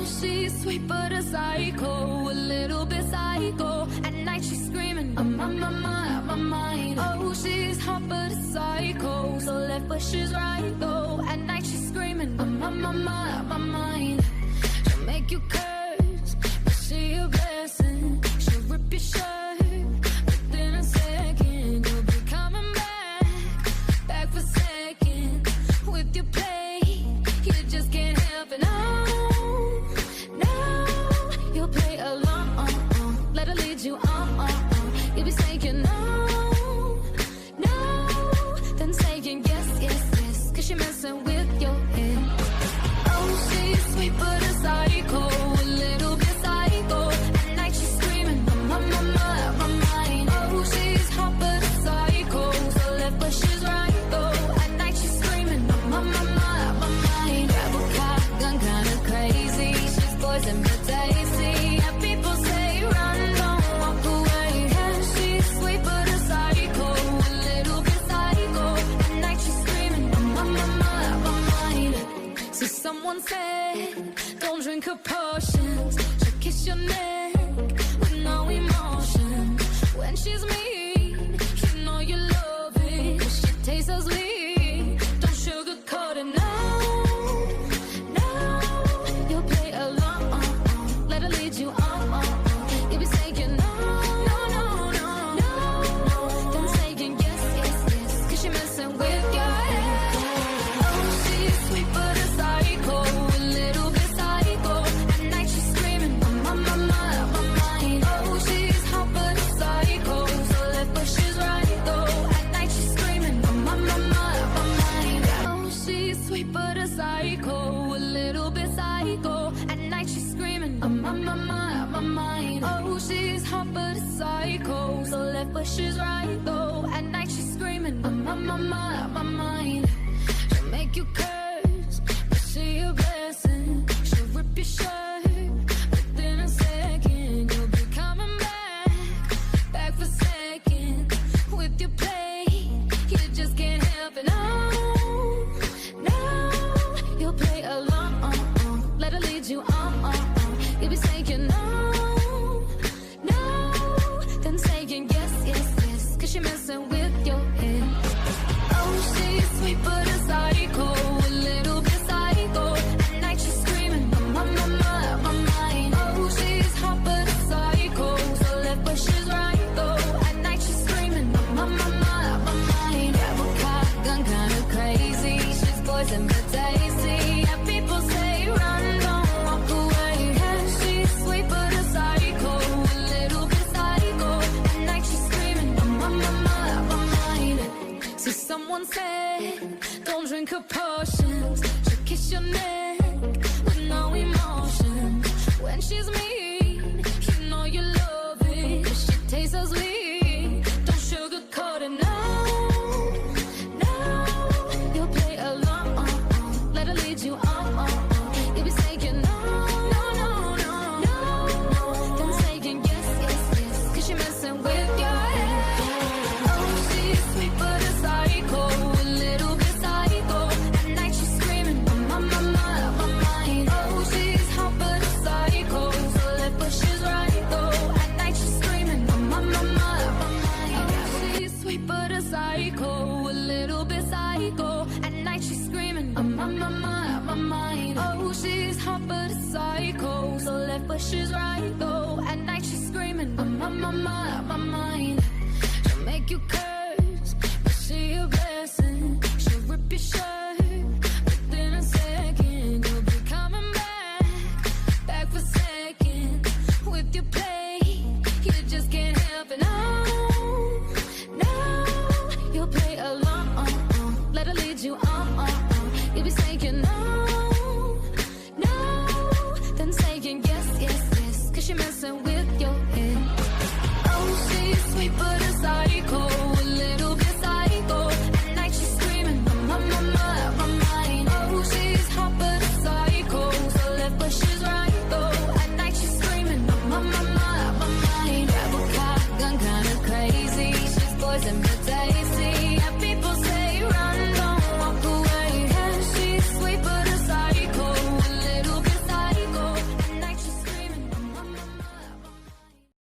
she's sweet but a psycho, a little bit psycho. At night she's screaming, I'm on my mind. Oh, she's hot but a psycho, so left but she's right though. At night she's screaming, I'm on my mind. She'll make you curse, but she a blessing. She'll rip your shirt within a second. You'll be coming back for seconds. With your play, you just can't help it. No, you'll play along. Let her lead you on. You'll be saying no, then saying yes, 'cause she messing with your head. Oh, she's sweet but a psycho, a little bit psycho. At night she's screaming, I'm on my mind. Oh, she's hot but a psycho, so left but she's right though. At night she's screaming, I'm on my mind. Grab a gun, kinda crazy. She's poison but tasty. And people say run, don't walk away. Yeah, she's sweet but a psycho, a little bit psycho. At night she's screaming, I'm on my mind. So someone said, don't drink her potions. She'll kiss your neck with no emotion. When she's mean, you know you love it. She tastes so sweet, don't sugarcoat it. No, you'll play along. Let her lead you on. You'll be saying no, then saying yes, 'cause she messing with your head. Oh, she's sweet but a psycho, a little bit psycho. At night she's screaming, I'm on my mind. Oh, she's hot but a psycho, so left but she's right though. At night she's screaming, I'm on my mind. Oh, she's sweet but a psycho, a little bit psycho. At night she's screaming, I'm on my mind. Oh, she's hot but a psycho, so left but she's right though. At night she's screaming, I'm on my mind. She'll make you curse, but she a blessing. She'll rip your shirt within a second. You'll be coming back for seconds. With your play, you just can't help it. No, you'll play along. Let her lead you on. You'll be saying no, then saying yes, 'cause she messing with your head. Oh, she's sweet but a psycho, a little bit psycho. At night she's screaming, I'm on my mind. Oh, she's hot but a psycho, so left but she's right though. At night she's screaming, I'm on my mind. Grab a gun, kinda crazy. She's poison but tasty. And people say run, don't walk away. Yeah, she's sweet but a psycho, a little bit psycho. At night she's screaming, I'm on my mind. See, someone said, don't drink her potions. She'll kiss your neck with no emotion. When she's mean, you know you love it. 'Cause she tastes so sweet, don't sugarcoat it. No, you'll play along. Let her lead you on. You'll be saying no, then saying yes, 'cause she messing with your head. Oh, she's sweet but a psycho, a little bit psycho. At night she's screaming, I'm on my mind. Oh, she's hot but a psycho, so left but she's right though. At night she's screaming, I'm on my mind. Oh, she's sweet but a psycho, a little bit psycho. At night she's screaming, I'm on my mind. Oh, she's hot but a psycho, so left but she's right though. At night she's screaming, I'm on my mind. She'll make you curse, but she a blessing. She'll rip your shirt within a second. You'll be coming back for seconds. With your play, you just can't help it. No, you'll play along. Let her lead you on. You'll be saying no, then saying yes, 'cause she messing with your head. Oh, she's sweet but a psycho, a little bit psycho. At night she's screaming, I'm on my mind. Oh, she's hot but a psycho, so left but she's right though. At night she's screaming, I'm on my mind. Grab a gun, kinda crazy. She's poison but tasty.